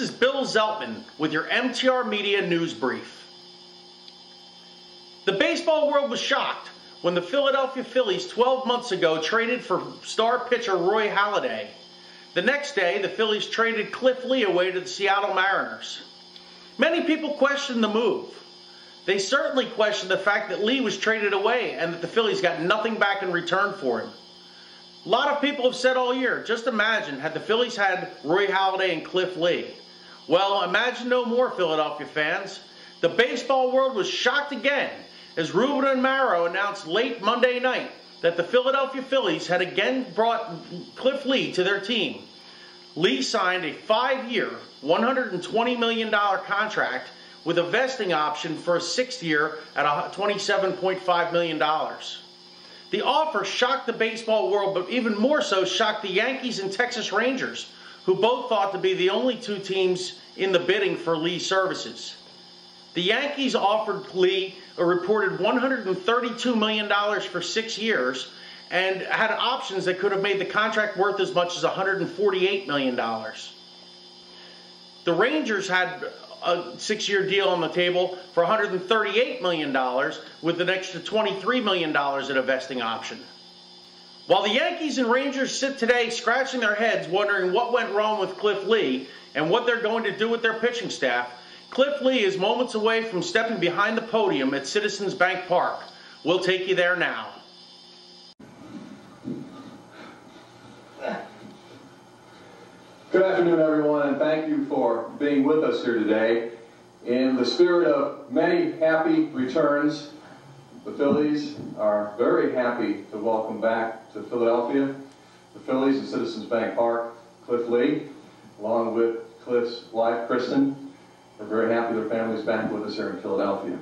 is Bill Zeltman with your MTRMedia news brief. The baseball world was shocked when the Philadelphia Phillies 12 months ago traded for star pitcher Roy Halladay. The next day, the Phillies traded Cliff Lee away to the Seattle Mariners. Many people questioned the move. They certainly questioned the fact that Lee was traded away and that the Phillies got nothing back in return for him. A lot of people have said all year, just imagine had the Phillies had Roy Halladay and Cliff Lee. Well, imagine no more, Philadelphia fans. The baseball world was shocked again as Ruben Amaro announced late Monday night that the Philadelphia Phillies had again brought Cliff Lee to their team. Lee signed a 5-year, $120 million contract with a vesting option for a 6th year at $27.5 million. The offer shocked the baseball world, but even more so shocked the Yankees and Texas Rangers, who both thought to be the only two teams in the bidding for Lee's services. The Yankees offered Lee a reported $132 million for 6 years and had options that could have made the contract worth as much as $148 million. The Rangers had a 6-year deal on the table for $138 million with an extra $23 million at a vesting option. While the Yankees and Rangers sit today scratching their heads wondering what went wrong with Cliff Lee and what they're going to do with their pitching staff, Cliff Lee is moments away from stepping behind the podium at Citizens Bank Park. We'll take you there now. Good afternoon, everyone, and thank you for being with us here today. In the spirit of many happy returns, the Phillies are very happy to welcome back to Philadelphia the Phillies at Citizens Bank Park, Cliff Lee, along with Cliff's wife, Kristen. We're very happy their family's back with us here in Philadelphia.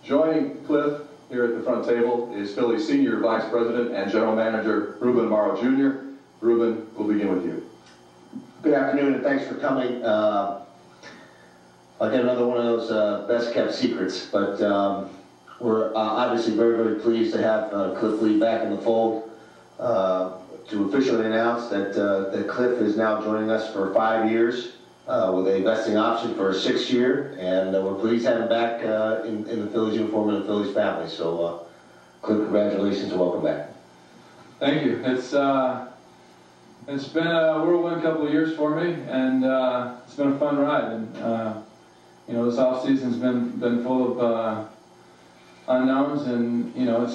Joining Cliff here at the front table is Phillies Senior Vice President and General Manager Ruben Amaro Jr. Ruben, we'll begin with you. Good afternoon, and thanks for coming. I'll get another one of those best-kept secrets, but we're obviously very, very pleased to have Cliff Lee back in the fold. To officially announce that, that Cliff is now joining us for 5 years with a vesting option for a 6th year, and we're pleased to have him back in the Phillies uniform and the Phillies family. So, Cliff, congratulations and welcome back. Thank you. It's been a whirlwind couple of years for me, and it's been a fun ride. And you know, this off season's been full of unknowns, and you know, it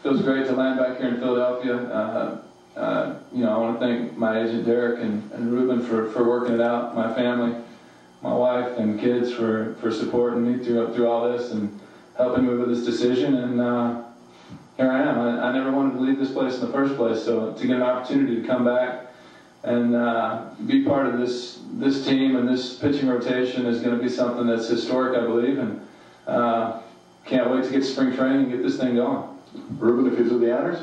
feels great to land back here in Philadelphia. You know, I want to thank my agent Derek and Ruben for working it out. My family, my wife and kids for supporting me through all this and helping me with this decision. And here I am. I never wanted to leave this place in the first place, so to get an opportunity to come back and be part of this team and this pitching rotation is going to be something that's historic, I believe, and can't wait to get to spring training and get this thing going. Ruben, if you do the honors.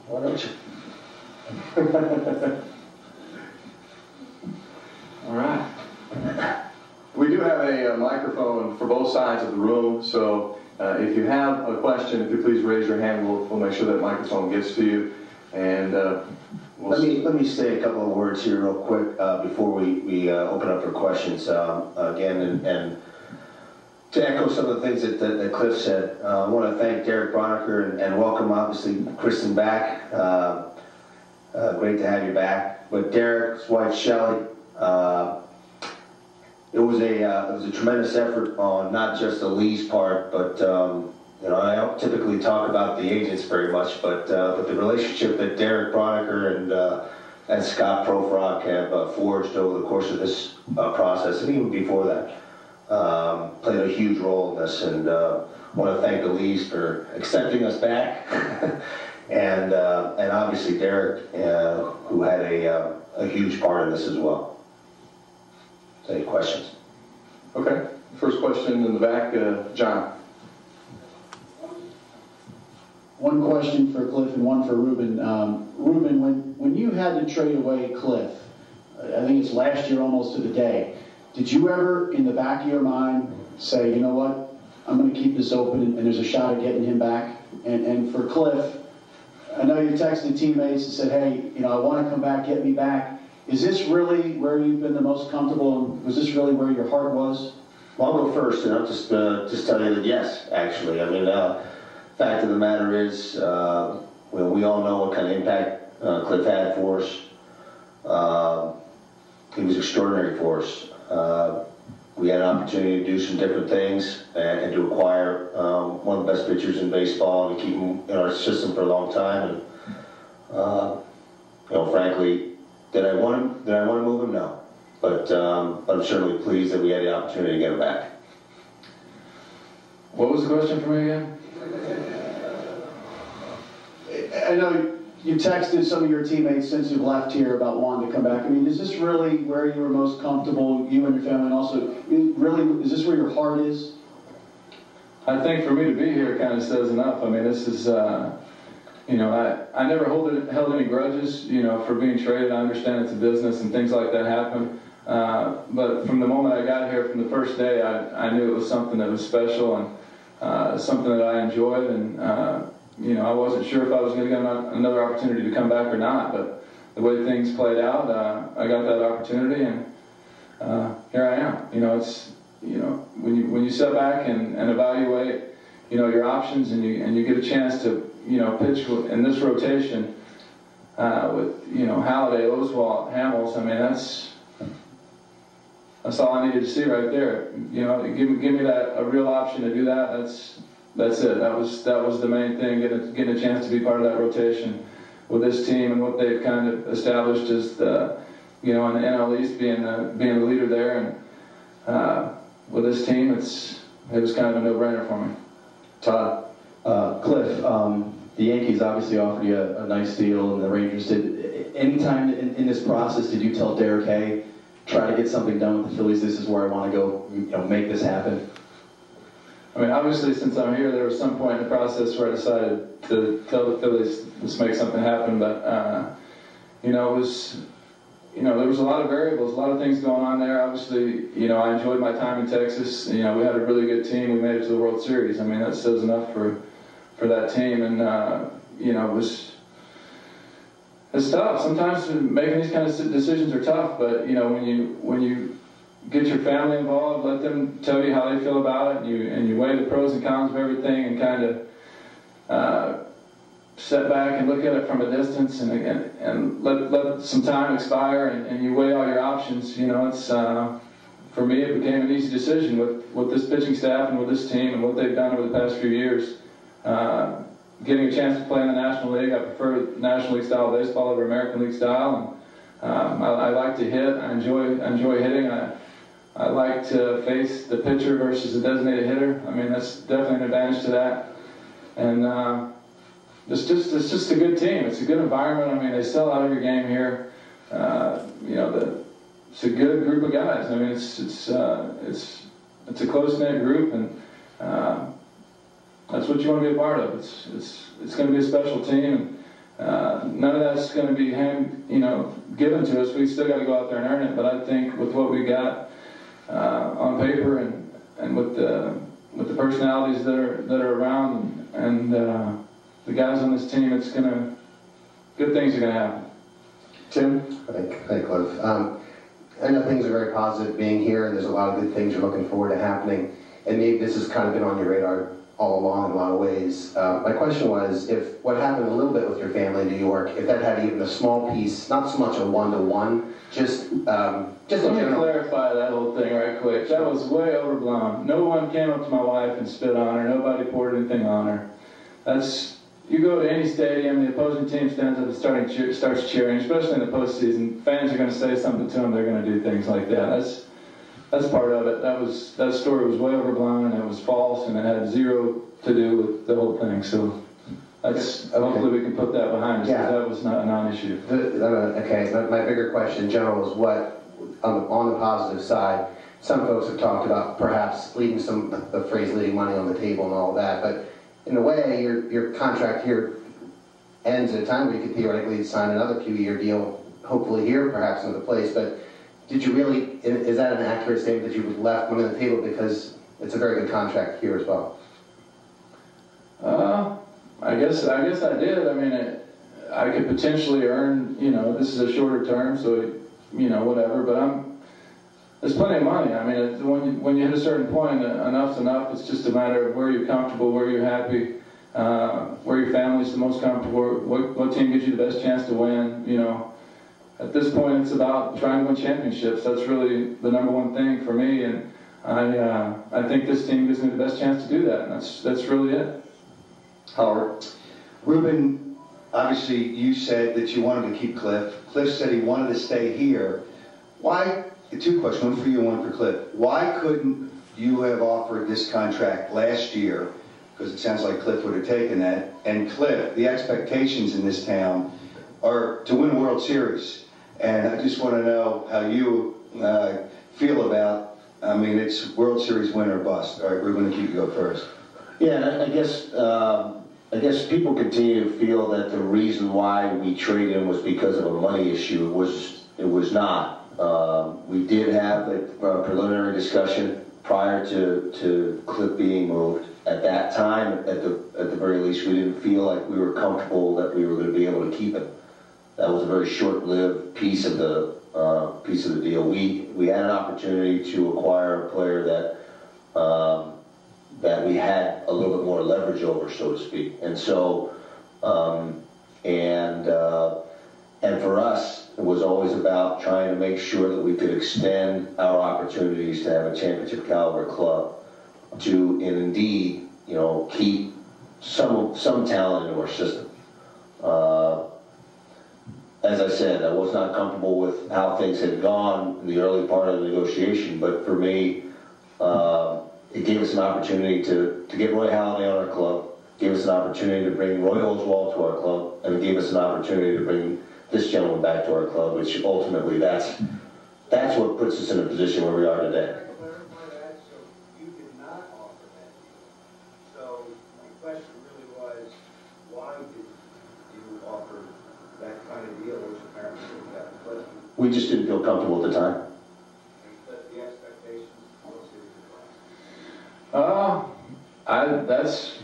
Why don't you? All right. We do have a microphone for both sides of the room, so if you have a question, if you please raise your hand, we'll make sure that microphone gets to you. And let me say a couple of words here real quick before we open up for questions again, and to echo some of the things that Cliff said. I want to thank Derek Broniker and welcome obviously Kristen back. Great to have you back. But Derek's wife Shelley, it was a tremendous effort on not just the Lee's part, but you know, I don't typically talk about the agents very much, but the relationship that Derek Broniker and Scott Profrock have forged over the course of this process, and even before that, played a huge role in this. And want to thank the Lees for accepting us back, and obviously Derek, who had a huge part in this as well. Any questions? Okay. First question in the back, John. One question for Cliff and one for Ruben. Ruben, when you had to trade away Cliff, I think it's last year almost to the day, did you ever, in the back of your mind, say, you know what, I'm going to keep this open and there's a shot at getting him back? And for Cliff, I know you texted teammates and said, hey, you know, I want to come back, get me back. Is this really where you've been the most comfortable, and was this really where your heart was? Well, I'll go first, and I'll just tell you that yes, actually. I mean, fact of the matter is, well, we all know what kind of impact Cliff had for us. He was extraordinary for us. We had an opportunity to do some different things and to acquire one of the best pitchers in baseball and to keep him in our system for a long time. And you know, frankly, did I want to move him? No. But I'm certainly pleased that we had the opportunity to get him back. What was the question for me again? I know you texted some of your teammates since you've left here about wanting to come back. I mean, is this really where you were most comfortable, you and your family, and also, really, is this where your heart is? I think for me to be here kind of says enough. I mean, this is, you know, I never held any grudges, you know, for being traded. I understand it's a business and things like that happen. But from the moment I got here, from the first day, I knew it was something that was special and something that I enjoyed. And, you know, I wasn't sure if I was going to get another opportunity to come back or not. But the way things played out, I got that opportunity, and here I am. You know, it's, you know, when you sit back and evaluate, you know, your options, and you get a chance to, you know, pitch in this rotation with, you know, Halliday, Oswalt, Hamels. I mean, that's all I needed to see right there. You know, give me that a real option to do that. That's it. That was the main thing. Getting a chance to be part of that rotation with this team and what they've kind of established as the, you know, in the NL East being the leader there, and with this team, it was kind of a no-brainer for me. Todd. Cliff, the Yankees obviously offered you a nice deal, and the Rangers did. Anytime in this process did you tell Derek, hey, try to get something done with the Phillies, this is where I want to go, you know, make this happen? I mean, obviously, since I'm here, there was some point in the process where I decided to tell the Phillies, let's make something happen, but, you know, it was, you know, there was a lot of variables, a lot of things going on there. Obviously, you know, I enjoyed my time in Texas. You know, we had a really good team. We made it to the World Series. I mean, that says enough for that team. And, you know, it's tough. Sometimes making these kind of decisions are tough. But, you know, when you get your family involved, let them tell you how they feel about it, and you weigh the pros and cons of everything, and kind of sit back and look at it from a distance, and let some time expire, and you weigh all your options. You know, it's for me, it became an easy decision with this pitching staff and with this team and what they've done over the past few years. Getting a chance to play in the National League, I prefer National League style baseball over American League style, and I like to hit. I enjoy hitting. I like to face the pitcher versus the designated hitter. I mean, that's definitely an advantage to that. And it's just a good team. It's a good environment. I mean, they sell out every game here. You know, it's a good group of guys. I mean, it's a close-knit group, and that's what you want to be a part of. It's going to be a special team, and none of that's going to be given to us. We still got to go out there and earn it. But I think with what we got on paper and with the personalities that are around and the guys on this team, good things are gonna happen. Tim? Hey, Cliff. I know things are very positive being here, and there's a lot of good things you're looking forward to happening. And maybe this has kind of been on your radar all along in a lot of ways. My question was, if what happened a little bit with your family in New York, if that had even a small piece, not so much a one-to-one, just Let me clarify that whole thing right quick. That was way overblown. No one came up to my wife and spit on her. Nobody poured anything on her. You go to any stadium, the opposing team stands up and starts cheering, especially in the postseason. Fans are going to say something to them. They're going to do things like that. that's part of it. That story was way overblown, and it was false, and it had zero to do with the whole thing. So that's hopefully we can put that behind us. Yeah. That was not a non-issue. Okay, but my bigger question in general is what, on the positive side, some folks have talked about perhaps leaving the phrase leaving money on the table and all that, but in a way, your contract here ends at a time where you could theoretically sign another few-year deal, hopefully here, perhaps another place, but did you really, is that an accurate statement that you left money on the table because it's a very good contract here as well? I guess I did. I mean, I could potentially earn, this is a shorter term, so, whatever, but there's plenty of money. I mean, when you hit a certain point, enough's enough. It's just a matter of where you're comfortable, where you're happy, where your family's the most comfortable, what team gives you the best chance to win, At this point, it's about trying to win championships. That's really the number one thing for me, and I think this team gives me the best chance to do that, and that's really it. Howard. Ruben, obviously you said that you wanted to keep Cliff. Cliff said he wanted to stay here. Why, two questions, one for you and one for Cliff. Why couldn't you have offered this contract last year? Because it sounds like Cliff would have taken that. And Cliff, the expectations in this town are to win a World Series. And I just want to know how you feel about, it's World Series win or bust. All right, we're going to keep you go first. Yeah, and I guess people continue to feel that the reason why we traded him was because of a money issue. It was not. We did have a preliminary discussion prior to Cliff being moved. At that time, at the very least, we didn't feel like we were comfortable that we were going to be able to keep him. That was a very short-lived piece of the deal. We had an opportunity to acquire a player that we had a little bit more leverage over, so to speak. And so, and for us, it was always about trying to make sure that we could extend our opportunities to have a championship caliber club to, and indeed, keep some talent into our system. As I said, I was not comfortable with how things had gone in the early part of the negotiation, but for me, it gave us an opportunity to get Roy Halladay on our club, gave us an opportunity to bring Roy Oswald to our club, and it gave us an opportunity to bring this gentleman back to our club, which ultimately that's what puts us in a position where we are today. So you did not offer that deal. So my question really was, why did you offer that kind of deal, which apparently you got the Cliff? We just didn't feel comfortable at the time. The expectations, what's That's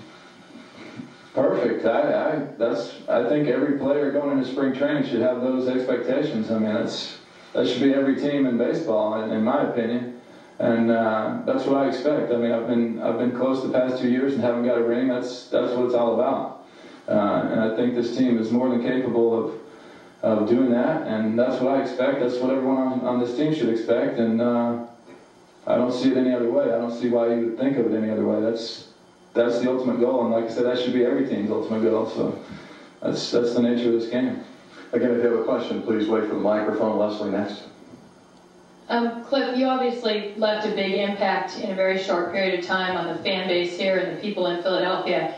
perfect. I think every player going into spring training should have those expectations. I mean, that should be every team in baseball, in my opinion. And that's what I expect. I mean, I've been close the past 2 years and haven't got a ring. That's what it's all about. And I think this team is more than capable of doing that. And that's what I expect. That's what everyone on this team should expect. And I don't see it any other way. I don't see why you would think of it any other way. That's the ultimate goal, and like I said, that should be every team's ultimate goal. So that's the nature of this game. Again, if you have a question, please wait for the microphone. Leslie, next. Cliff, you obviously left a big impact in a very short period of time on the fan base here and the people in Philadelphia.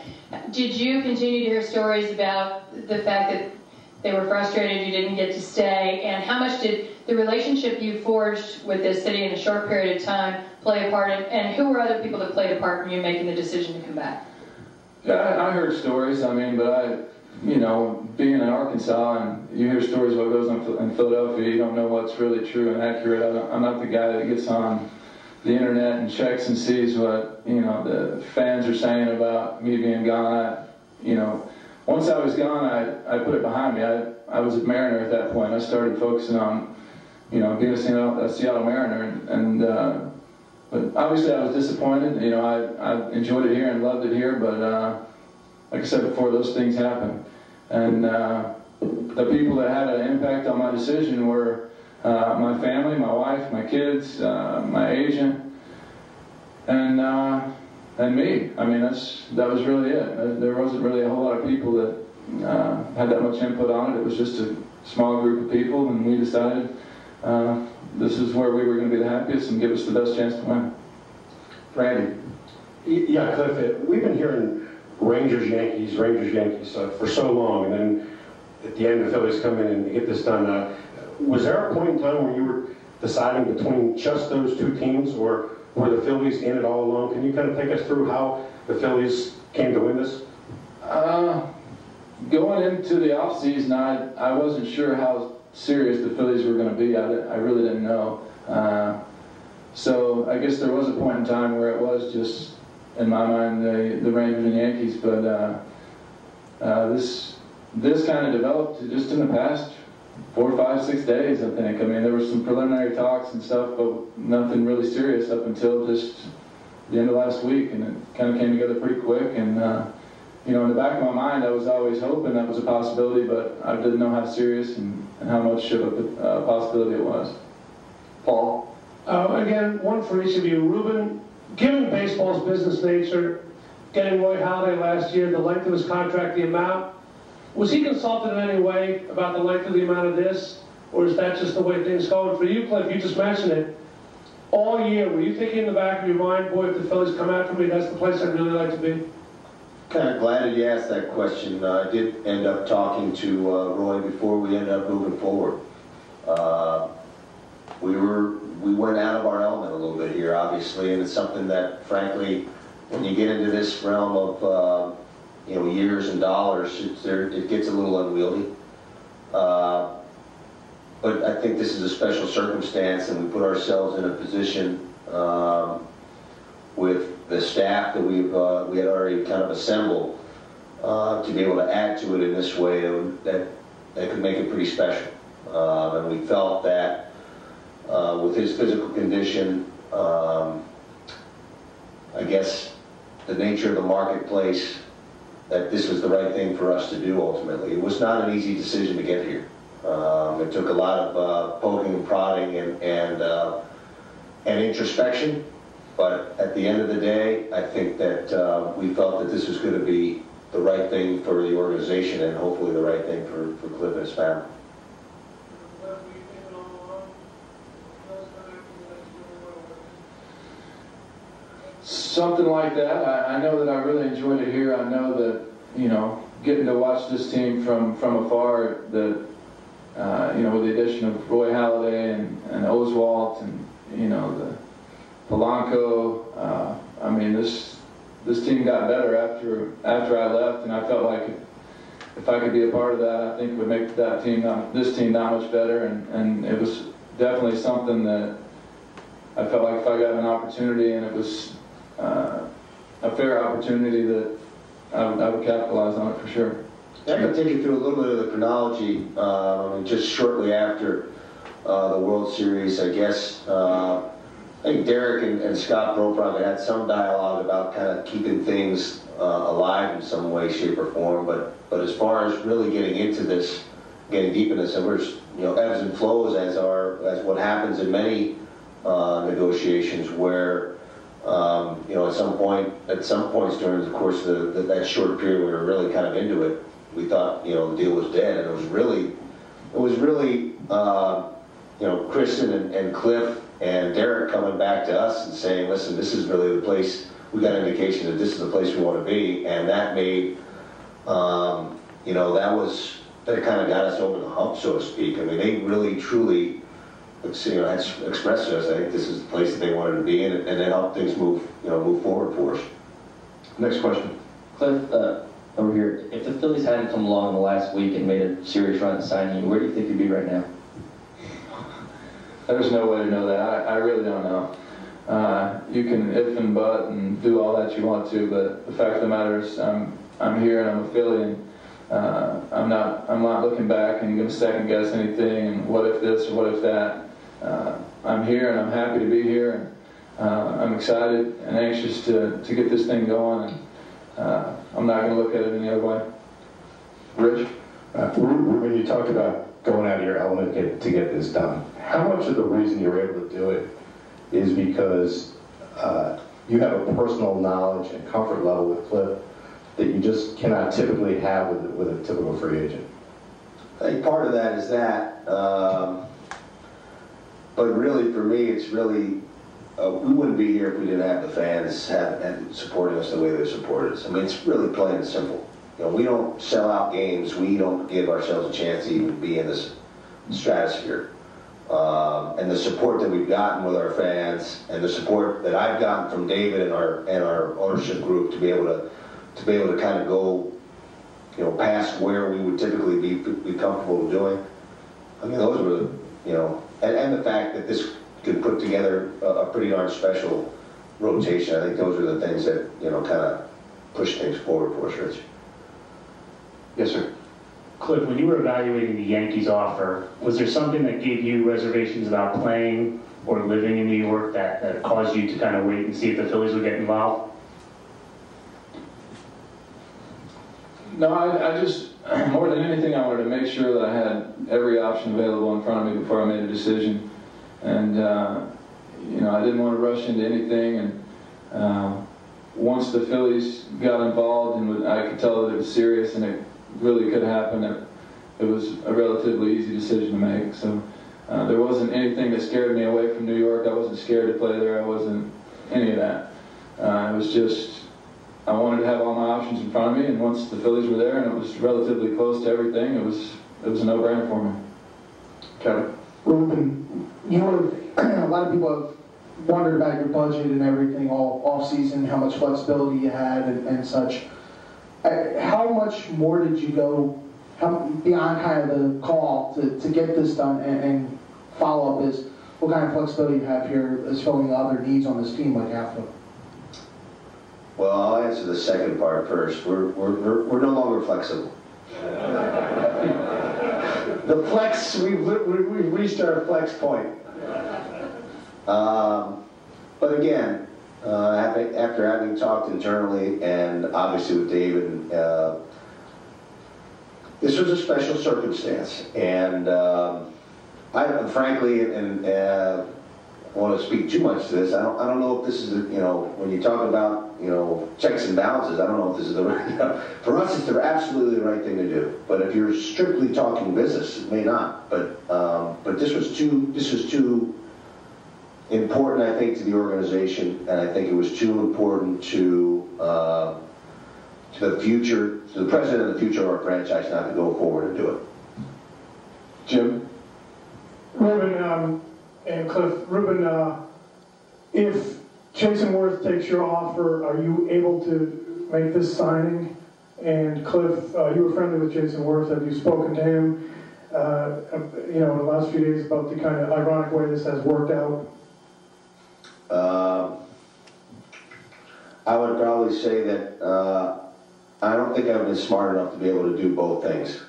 Did you continue to hear stories about the fact that they were frustrated you didn't get to stay, and how much did the relationship you forged with this city in a short period of time play a part in, and who were other people that played a part in you making the decision to come back? Yeah, I heard stories. I mean, but being in Arkansas, and you hear stories of what goes on in Philadelphia, you don't know what's really true and accurate. I'm not the guy that gets on the internet and checks and sees what the fans are saying about me being gone. Once I was gone, I put it behind me. I was a Mariner at that point. I started focusing on being a Seattle Mariner, but obviously I was disappointed. I enjoyed it here and loved it here, but like I said before, those things happen. And the people that had an impact on my decision were my family, my wife, my kids, my agent, and me. I mean, that was really it. There wasn't really a whole lot of people that had that much input on it. It was just a small group of people, and we decided this is where we were going to be the happiest and give us the best chance to win. Randy. Yeah, Cliff, we've been hearing Rangers, Yankees for so long, and then at the end the Phillies come in and get this done. Was there a point in time when you were deciding between just those two teams, or were the Phillies in it all along? Can you kind of take us through how the Phillies came to win this? Going into the offseason, I wasn't sure how serious the Phillies were going to be. I really didn't know. So I guess there was a point in time where it was just, in my mind, the Rangers and Yankees. But this kind of developed just in the past 4, 5, 6 days, I think. I mean, there was some preliminary talks and stuff, but nothing really serious up until just the end of last week, and it kind of came together pretty quick. And you know, in the back of my mind, I was always hoping that was a possibility, but I didn't know how serious and how much of a possibility it was. Paul? Again, one for each of you. Ruben, given baseball's business nature, getting Roy Halladay last year, the length of his contract, the amount, was he consulted in any way about the length of the amount of this, or is that just the way things go? And for you, Cliff, you just mentioned it. All year, were you thinking in the back of your mind, boy, if the Phillies come after me, that's the place I'd really like to be? Kind of glad that you asked that question. I did end up talking to Roy before we ended up moving forward. We went out of our element a little bit here, obviously, and it's something that, frankly, when you get into this realm of you know, years and dollars, it gets a little unwieldy. But I think this is a special circumstance, and we put ourselves in a position with the staff that we had already kind of assembled to be able to add to it in this way that could make it pretty special. And we felt that with his physical condition, I guess the nature of the marketplace, that this was the right thing for us to do ultimately. It was not an easy decision to get here. It took a lot of poking and prodding and introspection, but at the end of the day, I think that we felt that this was going to be the right thing for the organization and hopefully the right thing for Cliff and his family. Something like that. I know that I really enjoyed it here. I know that, you know, getting to watch this team from afar, that, you know, with the addition of Roy Halladay and Oswalt and, you know, the Polanco, I mean, this team got better after I left, and I felt like if I could be a part of that, I think it would make this team that much better, and it was definitely something that I felt like if I got an opportunity and it was a fair opportunity, that I would capitalize on it for sure. I'm going to take you through a little bit of the chronology. Just shortly after the World Series, I guess, I think Derek and Scott Proprog had some dialogue about kind of keeping things alive in some way, shape, or form. But as far as really getting into this, getting deep in this, and there's, you know, ebbs and flows as what happens in many negotiations, where you know, at some points during the course of that short period we were really kind of into it, we thought, you know, the deal was dead, and it was really you know, Kristen and Cliff and Derek coming back to us and saying, listen, this is really the place, we got an indication that this is the place we want to be, and that made you know, that kind of got us over the hump, so to speak. I mean, they really truly, you know, had expressed to us, I think this is the place that they wanted to be in, and then help things move forward for us. Next question. Cliff, over here, if the Phillies hadn't come along in the last week and made a serious run at signing you, where do you think you'd be right now? There's no way to know that. I really don't know. You can if and but and do all that you want to, but the fact of the matter is, I'm here and I'm a Philly, and I'm not looking back and going to second guess anything and what if this or what if that. I'm here and I'm happy to be here, and I'm excited and anxious to get this thing going, and I'm not going to look at it any other way. Rich? When you talk about going out of your element to get this done, how much of the reason you're able to do it is because you have a personal knowledge and comfort level with Cliff that you just cannot typically have with a typical free agent? I think part of that is that But really, for me, it's really, we wouldn't be here if we didn't have the fans and supporting us the way they supported us. I mean, it's really plain and simple. You know, we don't sell out games. We don't give ourselves a chance to even be in this stratosphere. And the support that we've gotten with our fans, and the support that I've gotten from David and our ownership group to be able to kind of go, you know, past where we would typically be comfortable doing. I mean, those were, you know, and the fact that this could put together a pretty darn special rotation. I think those are the things that, you know, kind of push things forward for us, Rich. Yes, sir. Cliff, when you were evaluating the Yankees offer, was there something that gave you reservations about playing or living in New York that caused you to kind of wait and see if the Phillies would get involved? No, I just, more than anything, I wanted to make sure that I had every option available in front of me before I made a decision. And, you know, I didn't want to rush into anything. And once the Phillies got involved, and I could tell that it was serious and it really could happen, it was a relatively easy decision to make. So there wasn't anything that scared me away from New York. I wasn't scared to play there. I wasn't any of that. It was just, I wanted to have all my options in front of me, and once the Phillies were there and it was relatively close to everything, it was a no-brainer for me. Kevin? Ruben, you have, a lot of people have wondered about your budget and everything all off-season, how much flexibility you had and such. How much more did you go beyond kind of the call to get this done, and follow-up is what kind of flexibility you have here as filling the other needs on this team like outfield? Well, I'll answer the second part first. We're no longer flexible. The flex, we've reached our flex point. But again, after having talked internally and obviously with David, this was a special circumstance, and I frankly, and I want to speak too much to this. I don't know if this is, you know, when you talk about, you know, checks and balances, I don't know if this is the right, you know, for us it's absolutely the right thing to do. But if you're strictly talking business, it may not. But this was too important, I think, to the organization, and I think it was too important to the future, to the present and the future of our franchise, not to go forward and do it. Jim? Ruben and Cliff, Ruben, if Jason Worth takes your offer, are you able to make this signing? And Cliff, you were friendly with Jason Worth. Have you spoken to him, you know, in the last few days about the kind of ironic way this has worked out? I would probably say that I don't think I've been smart enough to be able to do both things.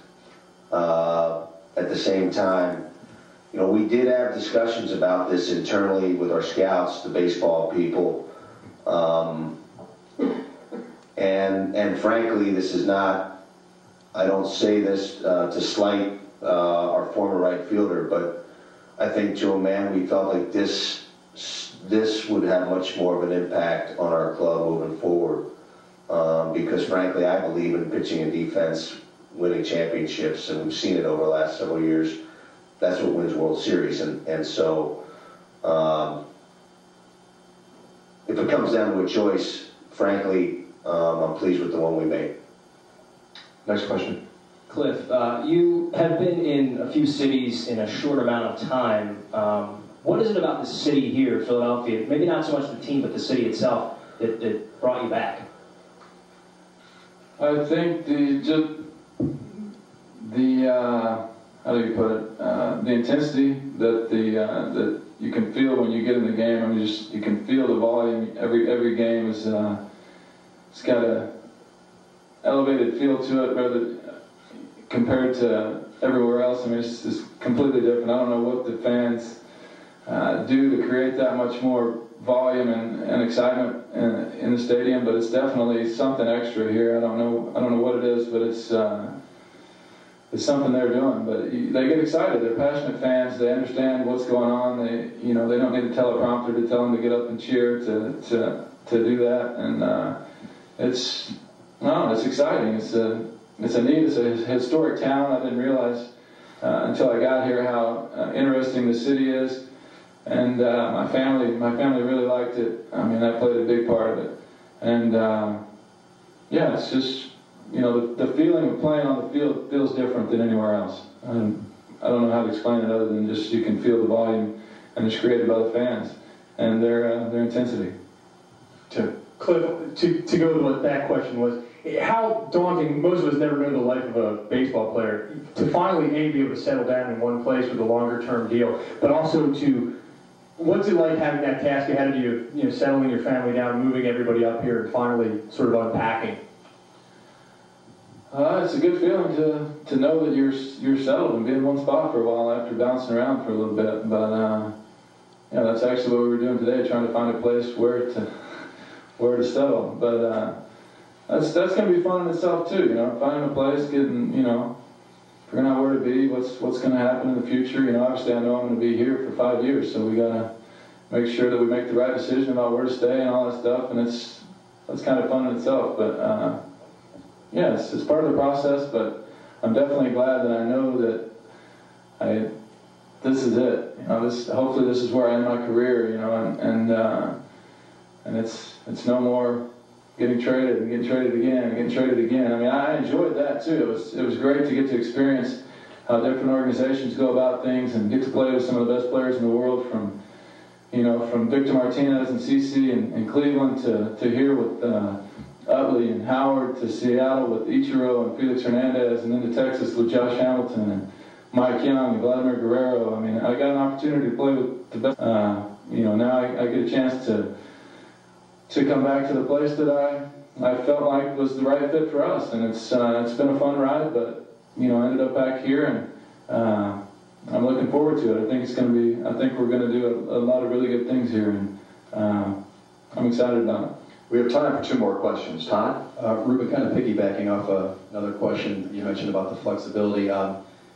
At the same time, you know, we did have discussions about this internally with our scouts, the baseball people, and frankly, this is not, I don't say this to slight our former right fielder, but I think to a man we felt like this would have much more of an impact on our club moving forward, because frankly I believe in pitching and defense winning championships, and we've seen it over the last several years. That's what wins World Series, and so if it comes down to a choice, frankly, I'm pleased with the one we made. Next question. Cliff, you have been in a few cities in a short amount of time. What is it about the city here, Philadelphia, maybe not so much the team, but the city itself, that brought you back? I think how do you put it? The intensity that you can feel when you get in the game. I mean, you can feel the volume. Every game is it's got a elevated feel to it, rather compared to everywhere else. I mean, it's completely different. I don't know what the fans do to create that much more volume and excitement in the stadium, but it's definitely something extra here. I don't know what it is, but it's something they're doing. But they get excited. They're passionate fans. They understand what's going on. They don't need a teleprompter to tell them to get up and cheer to do that. And it's exciting. It's a historic town. I didn't realize until I got here how interesting the city is. And my family really liked it. I mean, that played a big part of it. And yeah, it's just, you know, the feeling of playing on the field feels different than anywhere else. I don't know how to explain it other than just you can feel the volume and it's created by the fans and their intensity. Cliff, to go to what that question was, how daunting, most of us never know the life of a baseball player, to finally be able to settle down in one place with a longer term deal, but also to, what's it like having that task ahead of you, you know, settling your family down, moving everybody up here, and finally sort of unpacking? It's a good feeling to know that you're settled and be in one spot for a while after bouncing around for a little bit. But yeah, that's actually what we were doing today, trying to find a place where to settle. But that's going to be fun in itself too. You know, finding a place, getting, you know, figuring out where to be, what's going to happen in the future. You know, obviously I know I'm going to be here for 5 years, so we got to make sure that we make the right decision about where to stay and all that stuff. And that's kind of fun in itself. But yeah, it's part of the process, but I'm definitely glad that I know that this is it. You know, hopefully this is where I end my career. You know, and it's no more getting traded and getting traded again and getting traded again. I mean, I enjoyed that too. It was great to get to experience how different organizations go about things and get to play with some of the best players in the world, from Victor Martinez and CeCe in Cleveland to here with Utley and Howard, to Seattle with Ichiro and Felix Hernandez, and then to Texas with Josh Hamilton and Mike Young and Vladimir Guerrero. I mean, I got an opportunity to play with the best. You know, now I get a chance to come back to the place that I felt like was the right fit for us, and it's been a fun ride. But you know, I ended up back here, and I'm looking forward to it. I think we're going to do a lot of really good things here, and I'm excited about it. We have time for 2 more questions. Todd? Ruben, kind of piggybacking off another question that you mentioned about the flexibility.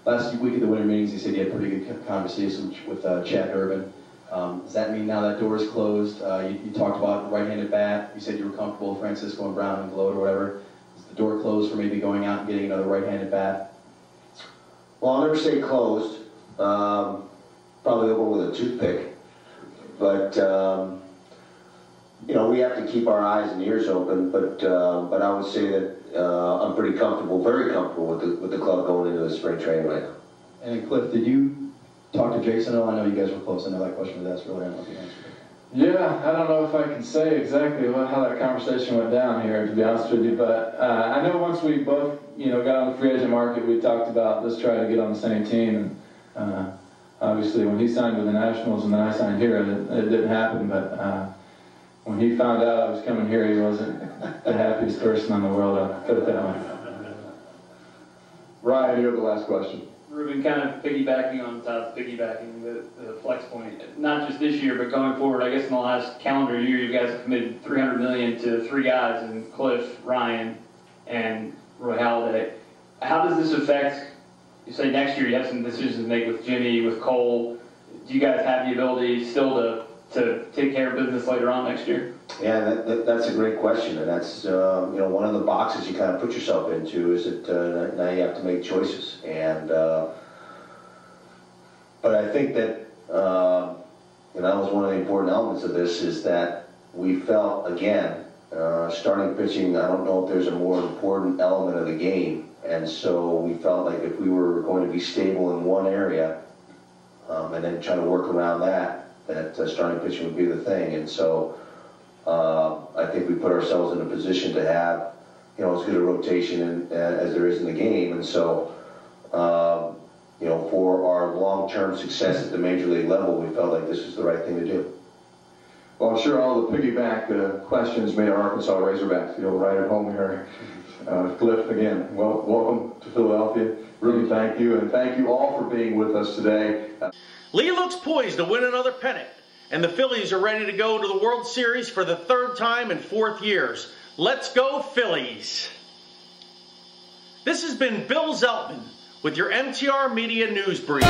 Last week at the winter meetings, you said you had pretty good conversations with Chad Durbin. Does that mean now that door is closed? You talked about right-handed bat. You said you were comfortable with Francisco and Brown and Gloat or whatever. Is the door closed for maybe going out and getting another right-handed bat? Well, I'll never say closed. Probably open with a toothpick. But, you know, we have to keep our eyes and ears open. But I would say that I'm pretty comfortable, very comfortable with the club going into the spring training right now. And Cliff, did you talk to Jason? I know you guys were close. I know that question was asked earlier. I don't know if you answered it. Yeah, I don't know if I can say exactly how that conversation went down here, to be honest with you. But I know once we both, you know, got on the free agent market, we talked about let's try to get on the same team. And obviously, when he signed with the Nationals and then I signed here, it didn't happen. But when he found out I was coming here, he wasn't the happiest person in the world. I'll put it that way. Ryan, you have the last question. Ruben, kind of piggybacking on Todd's piggybacking the flex point, not just this year, but going forward, I guess in the last calendar year, you guys have committed $300 million to 3 guys, in Cliff, Ryan, and Roy Halladay. How does this affect, you say next year you have some decisions to make with Jimmy, with Cole. Do you guys have the ability still to take care of business later on next year? Yeah, that's a great question, and that's you know, one of the boxes you kind of put yourself into is that now you have to make choices, and but I think that and that was one of the important elements of this, is that we felt, again, starting pitching, I don't know if there's a more important element of the game, and so we felt like if we were going to be stable in one area and then try to work around that starting pitching would be the thing. And so I think we put ourselves in a position to have, you know, as good a rotation as there is in the game. And so, you know, for our long-term success at the major league level, we felt like this was the right thing to do. Well, I'm sure all the piggyback questions made our Arkansas Razorbacks feel right at home here. Cliff, again, welcome to Philadelphia. Really thank you, and thank you all for being with us today. Lee looks poised to win another pennant, and the Phillies are ready to go to the World Series for the 3rd time in 4 years. Let's go Phillies! This has been Bill Zeltman with your MTR Media News Brief.